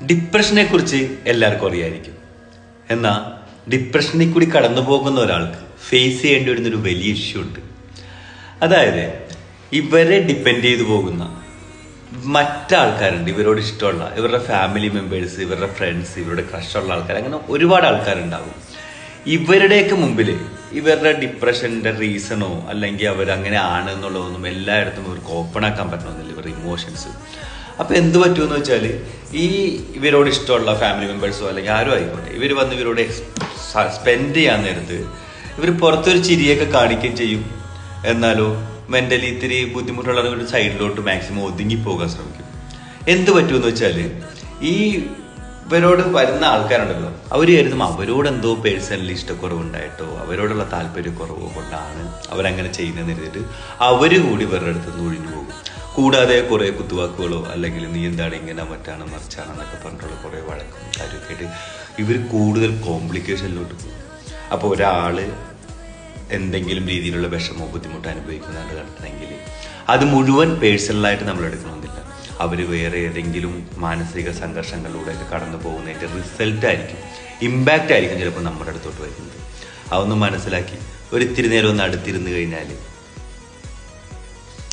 ഡിപ്രഷനെ കുറിച്ച് എല്ലാവർക്കും അറിയായിരിക്കും. എന്നാൽ ഡിപ്രഷനിൽ കൂടി കടന്നു പോകുന്ന ഒരാൾക്ക് ഫേസ് ചെയ്യേണ്ടി വരുന്നൊരു വലിയ ഇഷ്യൂ ഉണ്ട്. അതായത് ഇവരെ ഡിപ്പെൻഡ് ചെയ്തു പോകുന്ന മറ്റാൾക്കാരുണ്ട്. ഇവരോട് ഇഷ്ടമുള്ള ഇവരുടെ ഫാമിലി മെമ്പേഴ്സ്, ഇവരുടെ ഫ്രണ്ട്സ്, ഇവരുടെ ക്രഷുള്ള ആൾക്കാർ, അങ്ങനെ ഒരുപാട് ആൾക്കാരുണ്ടാകും. ഇവരുടെയൊക്കെ മുമ്പിൽ ഇവരുടെ ഡിപ്രഷൻ്റെ റീസണോ അല്ലെങ്കിൽ അവരങ്ങനെ ആണ് എന്നുള്ളതൊന്നും എല്ലായിടത്തും ഇവർക്ക് ഓപ്പൺ ആക്കാൻ പറ്റണമെന്നില്ല ഇവരുടെ ഇമോഷൻസ്. അപ്പോൾ എന്ത് പറ്റുമെന്ന് വെച്ചാൽ ഇവരോട് ഇഷ്ടമുള്ള ഫാമിലി മെമ്പേഴ്സോ അല്ലെങ്കിൽ ആരും ആയിക്കോട്ടെ, ഇവർ വന്ന് ഇവരോട് സ്പെൻഡ് ചെയ്യാൻ നേരത്ത് ഇവർ പുറത്തൊരു ചിരിയൊക്കെ കാണിക്കുകയും ചെയ്യും. എന്നാലോ മെൻ്റലി ഇത്തിരി ബുദ്ധിമുട്ടുള്ളവർ ഒരു സൈഡിലോട്ട് മാക്സിമം ഒതുങ്ങിപ്പോകാൻ ശ്രമിക്കും. എന്ത് പറ്റുമെന്ന് വെച്ചാൽ ഇവരോട് വരുന്ന ആൾക്കാരുണ്ടല്ലോ, അവർ കരുതും അവരോട് എന്തോ പേഴ്സണലി ഇഷ്ടക്കുറവുണ്ടായിട്ടോ അവരോടുള്ള താല്പര്യക്കുറവോ കൊണ്ടാണ് അവരങ്ങനെ ചെയ്യുന്നതെന്ന് എഴുതിയിട്ട് അവർ കൂടി ഇവരുടെ അടുത്ത് നിന്ന് ഒഴിഞ്ഞു പോകും. കൂടാതെ കുറേ കുത്തുവാക്കുകളോ അല്ലെങ്കിൽ നീ എന്താണ് ഇങ്ങനെ മറ്റാണ് മറിച്ചാണെന്നൊക്കെ പറഞ്ഞിട്ടുള്ള കുറേ വഴക്കും കാര്യമൊക്കെ ആയിട്ട് ഇവർ കൂടുതൽ കോംപ്ലിക്കേഷനിലോട്ട് പോകും. അപ്പോൾ ഒരാൾ എന്തെങ്കിലും രീതിയിലുള്ള വിഷമോ ബുദ്ധിമുട്ടോ അനുഭവിക്കുന്നതായിട്ട് കണ്ടിട്ടുണ്ടെങ്കിൽ അത് മുഴുവൻ പേഴ്സണലായിട്ട് നമ്മൾ എടുക്കണമെന്നില്ല. അവർ വേറെ ഏതെങ്കിലും മാനസിക സംഘർഷങ്ങളിലൂടെയൊക്കെ കടന്നു പോകുന്നതിൻ്റെ റിസൾട്ടായിരിക്കും, ഇമ്പാക്റ്റ് ആയിരിക്കും ചിലപ്പോൾ നമ്മുടെ അടുത്തോട്ട് വരുന്നത്. അതൊന്ന് മനസ്സിലാക്കി ഒരിത്തിരി നേരം ഒന്ന് അടുത്തിരുന്ന് കഴിഞ്ഞാൽ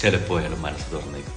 ചിലപ്പോൾ അയാൾ മനസ്സ് തുറന്നേക്കും.